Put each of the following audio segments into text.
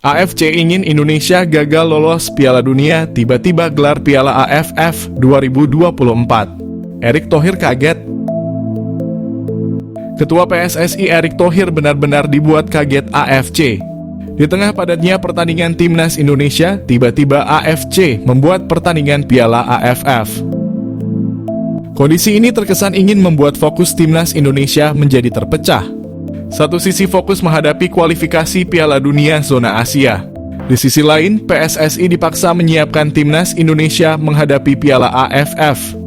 AFC ingin Indonesia gagal lolos Piala Dunia, tiba-tiba gelar Piala AFF 2024. Erick Thohir kaget. Ketua PSSI Erick Thohir benar-benar dibuat kaget AFC. Di tengah padatnya pertandingan Timnas Indonesia, tiba-tiba AFC membuat pertandingan Piala AFF. Kondisi ini terkesan ingin membuat fokus Timnas Indonesia menjadi terpecah. Satu sisi fokus menghadapi kualifikasi Piala Dunia zona Asia. Di sisi lain, PSSI dipaksa menyiapkan Timnas Indonesia menghadapi Piala AFF.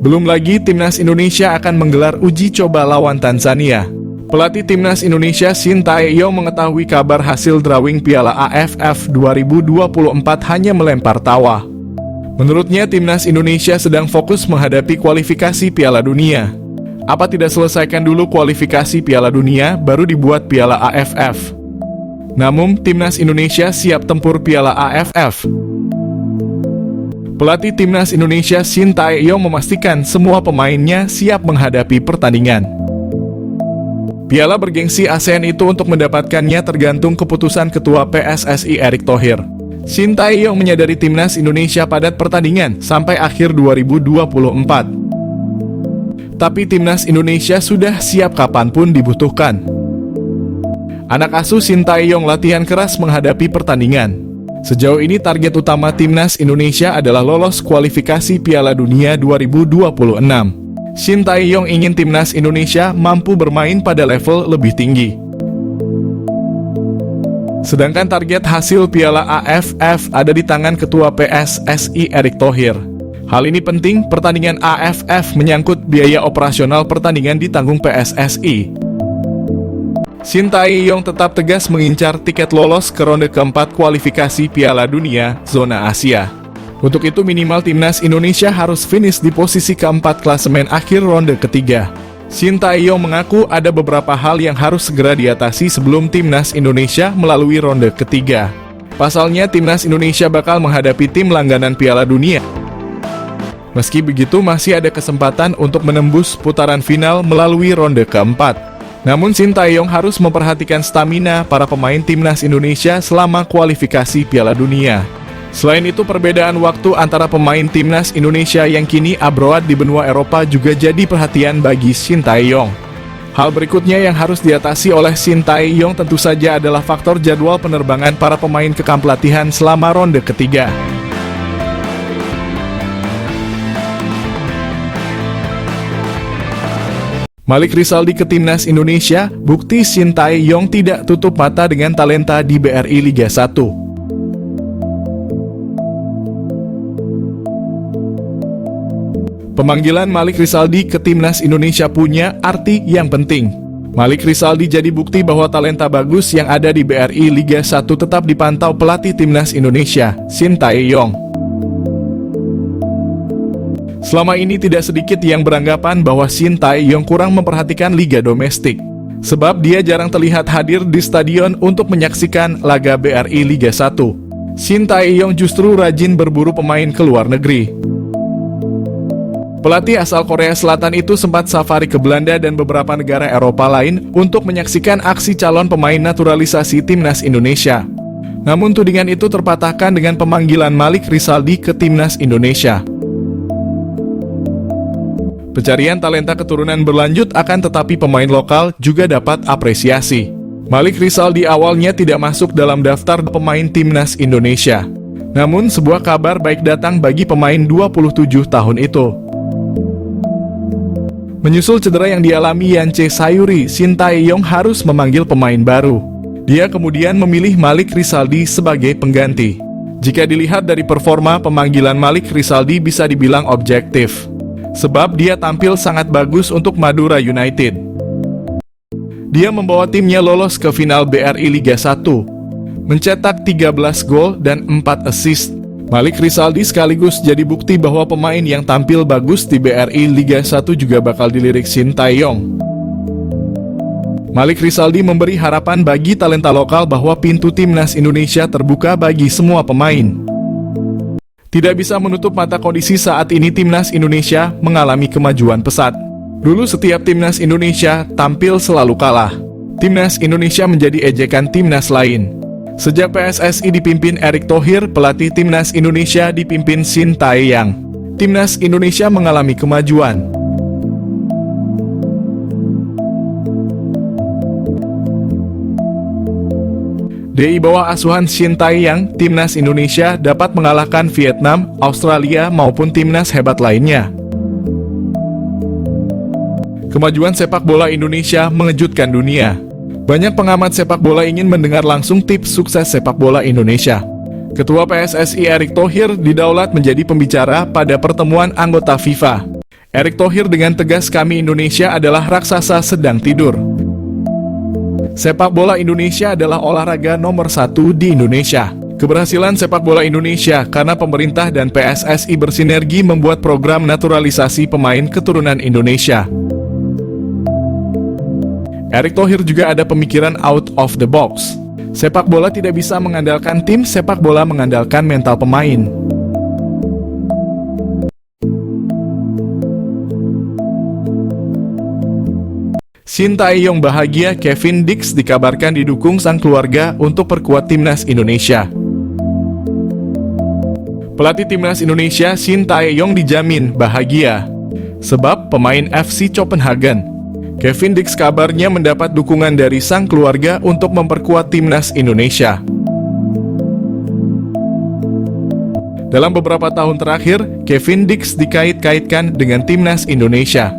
Belum lagi Timnas Indonesia akan menggelar uji coba lawan Tanzania. Pelatih Timnas Indonesia Shin Tae-yong mengetahui kabar hasil drawing Piala AFF 2024 hanya melempar tawa. Menurutnya, Timnas Indonesia sedang fokus menghadapi kualifikasi Piala Dunia. Apa tidak selesaikan dulu kualifikasi Piala Dunia, baru dibuat Piala AFF? Namun, Timnas Indonesia siap tempur Piala AFF. Pelatih Timnas Indonesia Shin Tae-yong memastikan semua pemainnya siap menghadapi pertandingan. Piala bergengsi ASEAN itu untuk mendapatkannya tergantung keputusan Ketua PSSI Erick Thohir. Shin Tae-yong menyadari Timnas Indonesia padat pertandingan sampai akhir 2024. Tapi Timnas Indonesia sudah siap kapanpun dibutuhkan. Anak asuh Shin Tae-yong latihan keras menghadapi pertandingan. Sejauh ini target utama Timnas Indonesia adalah lolos kualifikasi Piala Dunia 2026. Shin Tae-yong ingin Timnas Indonesia mampu bermain pada level lebih tinggi. Sedangkan target hasil Piala AFF ada di tangan Ketua PSSI Erick Thohir. Hal ini penting, pertandingan AFF menyangkut biaya operasional pertandingan ditanggung PSSI. Shin Tae-yong tetap tegas mengincar tiket lolos ke ronde keempat kualifikasi Piala Dunia zona Asia. Untuk itu minimal Timnas Indonesia harus finish di posisi keempat klasemen akhir ronde ketiga. Shin Tae-yong mengaku ada beberapa hal yang harus segera diatasi sebelum Timnas Indonesia melalui ronde ketiga. Pasalnya, Timnas Indonesia bakal menghadapi tim langganan Piala Dunia. Meski begitu, masih ada kesempatan untuk menembus putaran final melalui ronde keempat. Namun Shin Tae-yong harus memperhatikan stamina para pemain Timnas Indonesia selama kualifikasi Piala Dunia. Selain itu, perbedaan waktu antara pemain Timnas Indonesia yang kini abroad di benua Eropa juga jadi perhatian bagi Shin Tae-yong. Hal berikutnya yang harus diatasi oleh Shin Tae-yong tentu saja adalah faktor jadwal penerbangan para pemain ke kamp latihan selama ronde ketiga. Malik Rizaldi ke Timnas Indonesia, bukti Shin Tae-yong tidak tutup mata dengan talenta di BRI Liga 1. Pemanggilan Malik Rizaldi ke Timnas Indonesia punya arti yang penting. Malik Rizaldi jadi bukti bahwa talenta bagus yang ada di BRI Liga 1 tetap dipantau pelatih Timnas Indonesia, Shin Tae-yong. Selama ini tidak sedikit yang beranggapan bahwa Shin Tae-yong kurang memperhatikan liga domestik. Sebab dia jarang terlihat hadir di stadion untuk menyaksikan laga BRI Liga 1. Shin Tae-yong justru rajin berburu pemain ke luar negeri. Pelatih asal Korea Selatan itu sempat safari ke Belanda dan beberapa negara Eropa lain untuk menyaksikan aksi calon pemain naturalisasi Timnas Indonesia. Namun tudingan itu terpatahkan dengan pemanggilan Malik Rizaldi ke Timnas Indonesia. Pencarian talenta keturunan berlanjut akan tetapi pemain lokal juga dapat apresiasi. Malik Rizaldi awalnya tidak masuk dalam daftar pemain Timnas Indonesia. Namun sebuah kabar baik datang bagi pemain 27 tahun itu. Menyusul cedera yang dialami Yance Sayuri, Shin Tae-yong harus memanggil pemain baru. Dia kemudian memilih Malik Rizaldi sebagai pengganti. Jika dilihat dari performa, pemanggilan Malik Rizaldi bisa dibilang objektif. Sebab dia tampil sangat bagus untuk Madura United. Dia membawa timnya lolos ke final BRI Liga 1, mencetak 13 gol dan 4 assist. Malik Rizaldi sekaligus jadi bukti bahwa pemain yang tampil bagus di BRI Liga 1 juga bakal dilirik Shin Tae-yong. Malik Rizaldi memberi harapan bagi talenta lokal bahwa pintu Timnas Indonesia terbuka bagi semua pemain. Tidak bisa menutup mata kondisi saat ini Timnas Indonesia mengalami kemajuan pesat. Dulu setiap Timnas Indonesia tampil selalu kalah. Timnas Indonesia menjadi ejekan timnas lain. Sejak PSSI dipimpin Erick Thohir, pelatih Timnas Indonesia dipimpin Shin Tae-yong. Timnas Indonesia mengalami kemajuan. Di bawah asuhan Shin Tae-yong, Timnas Indonesia dapat mengalahkan Vietnam, Australia maupun timnas hebat lainnya. Kemajuan sepak bola Indonesia mengejutkan dunia. Banyak pengamat sepak bola ingin mendengar langsung tips sukses sepak bola Indonesia. Ketua PSSI Erick Thohir didaulat menjadi pembicara pada pertemuan anggota FIFA. Erick Thohir dengan tegas, "Kami Indonesia adalah raksasa sedang tidur." Sepak bola Indonesia adalah olahraga nomor 1 di Indonesia. Keberhasilan sepak bola Indonesia karena pemerintah dan PSSI bersinergi membuat program naturalisasi pemain keturunan Indonesia. Erick Thohir juga ada pemikiran out of the box. Sepak bola tidak bisa mengandalkan tim, sepak bola mengandalkan mental pemain. Shin Tae-yong bahagia, Kevin Dix dikabarkan didukung sang keluarga untuk perkuat Timnas Indonesia. Pelatih Timnas Indonesia Shin Tae-yong dijamin bahagia, sebab pemain FC Copenhagen, Kevin Dix kabarnya mendapat dukungan dari sang keluarga untuk memperkuat Timnas Indonesia. Dalam beberapa tahun terakhir, Kevin Dix dikait-kaitkan dengan Timnas Indonesia.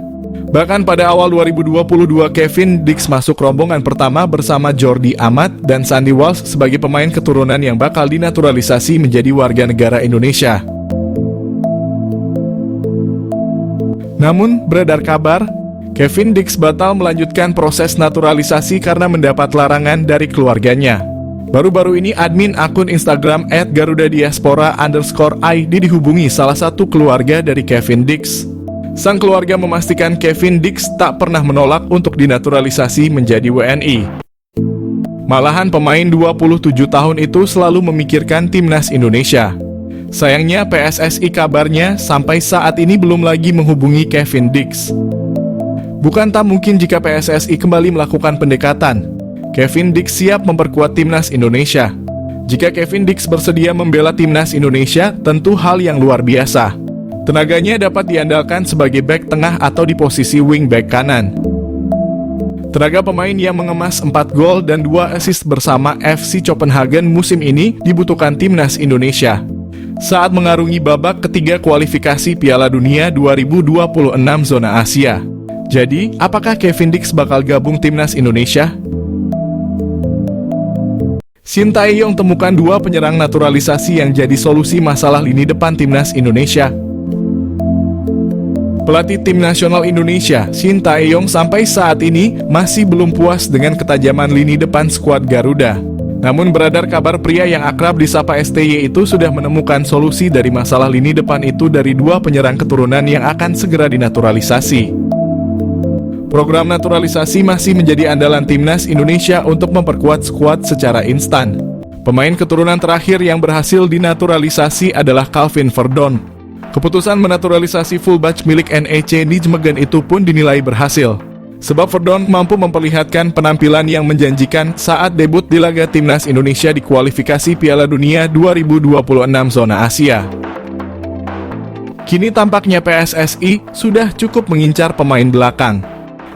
Bahkan pada awal 2022, Kevin Dix masuk rombongan pertama bersama Jordi Amat dan Sandy Walsh sebagai pemain keturunan yang bakal dinaturalisasi menjadi warga negara Indonesia. Namun, beredar kabar, Kevin Dix batal melanjutkan proses naturalisasi karena mendapat larangan dari keluarganya. Baru-baru ini admin akun Instagram @garudadiaspora_id dihubungi salah satu keluarga dari Kevin Dix. Sang keluarga memastikan Kevin Dix tak pernah menolak untuk dinaturalisasi menjadi WNI. Malahan pemain 27 tahun itu selalu memikirkan Timnas Indonesia. Sayangnya PSSI kabarnya sampai saat ini belum lagi menghubungi Kevin Dix. Bukan tak mungkin jika PSSI kembali melakukan pendekatan. Kevin Dix siap memperkuat Timnas Indonesia. Jika Kevin Dix bersedia membela Timnas Indonesia, tentu hal yang luar biasa. Tenaganya dapat diandalkan sebagai bek tengah atau di posisi wing back kanan. Tenaga pemain yang mengemas 4 gol dan 2 assist bersama FC Copenhagen musim ini dibutuhkan Timnas Indonesia saat mengarungi babak ketiga kualifikasi Piala Dunia 2026 zona Asia. Jadi, apakah Kevin Dix bakal gabung Timnas Indonesia? Shin Tae-yong temukan 2 penyerang naturalisasi yang jadi solusi masalah lini depan Timnas Indonesia. Pelatih Tim Nasional Indonesia, Shin Tae-yong sampai saat ini masih belum puas dengan ketajaman lini depan skuad Garuda. Namun beredar kabar pria yang akrab disapa STY itu sudah menemukan solusi dari masalah lini depan itu dari 2 penyerang keturunan yang akan segera dinaturalisasi. Program naturalisasi masih menjadi andalan Timnas Indonesia untuk memperkuat skuad secara instan. Pemain keturunan terakhir yang berhasil dinaturalisasi adalah Calvin Verdon. Keputusan menaturalisasi fullback milik NEC Nijmegen itu pun dinilai berhasil, sebab Verdon mampu memperlihatkan penampilan yang menjanjikan saat debut di laga Timnas Indonesia di kualifikasi Piala Dunia 2026 zona Asia. Kini tampaknya PSSI sudah cukup mengincar pemain belakang.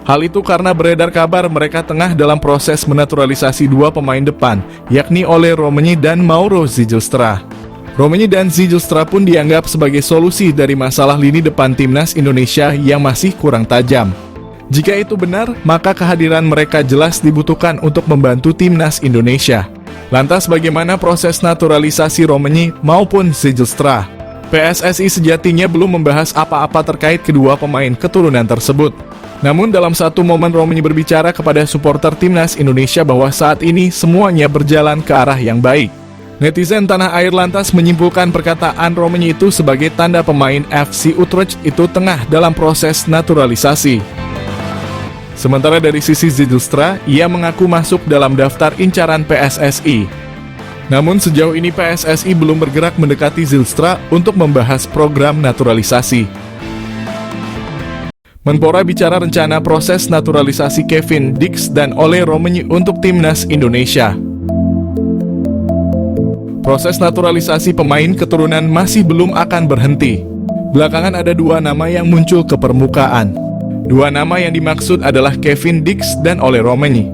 Hal itu karena beredar kabar mereka tengah dalam proses menaturalisasi 2 pemain depan, yakni Ole Romenyi dan Mauro Zijlstra. Romenyi dan Zijlstra pun dianggap sebagai solusi dari masalah lini depan Timnas Indonesia yang masih kurang tajam. Jika itu benar, maka kehadiran mereka jelas dibutuhkan untuk membantu Timnas Indonesia. Lantas bagaimana proses naturalisasi Romenyi maupun Zijlstra? PSSI sejatinya belum membahas apa-apa terkait kedua pemain keturunan tersebut. Namun dalam satu momen Romenyi berbicara kepada supporter Timnas Indonesia bahwa saat ini semuanya berjalan ke arah yang baik. Netizen tanah air lantas menyimpulkan perkataan Romenyi itu sebagai tanda pemain FC Utrecht itu tengah dalam proses naturalisasi. Sementara dari sisi Zijlstra, ia mengaku masuk dalam daftar incaran PSSI. Namun sejauh ini PSSI belum bergerak mendekati Zijlstra untuk membahas program naturalisasi. Menpora bicara rencana proses naturalisasi Kevin Dix dan Ole Romenyi untuk Timnas Indonesia. Proses naturalisasi pemain keturunan masih belum akan berhenti. Belakangan ada dua nama yang muncul ke permukaan. Dua nama yang dimaksud adalah Kevin Dix dan Ole Romani.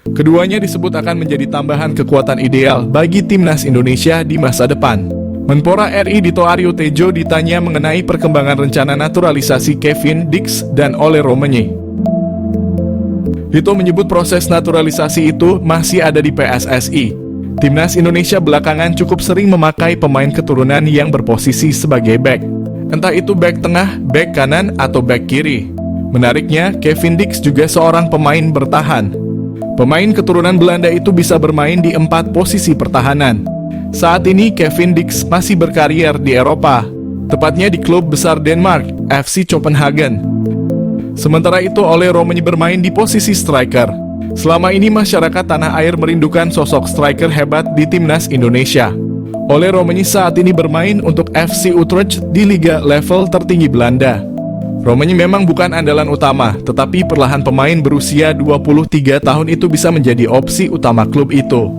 Keduanya disebut akan menjadi tambahan kekuatan ideal bagi timnas Indonesia di masa depan. Menpora RI Dito Aryo Tejo ditanya mengenai perkembangan rencana naturalisasi Kevin Dix dan Ole Romani. Dito menyebut proses naturalisasi itu masih ada di PSSI. Timnas Indonesia belakangan cukup sering memakai pemain keturunan yang berposisi sebagai bek. Entah itu bek tengah, bek kanan, atau bek kiri. Menariknya, Kevin Dix juga seorang pemain bertahan. Pemain keturunan Belanda itu bisa bermain di 4 posisi pertahanan. Saat ini Kevin Dix masih berkarier di Eropa, tepatnya di klub besar Denmark, FC Copenhagen. Sementara itu Ole Romani bermain di posisi striker. Selama ini masyarakat tanah air merindukan sosok striker hebat di timnas Indonesia. Ole Romani saat ini bermain untuk FC Utrecht di liga level tertinggi Belanda. Romani memang bukan andalan utama, tetapi perlahan pemain berusia 23 tahun itu bisa menjadi opsi utama klub itu.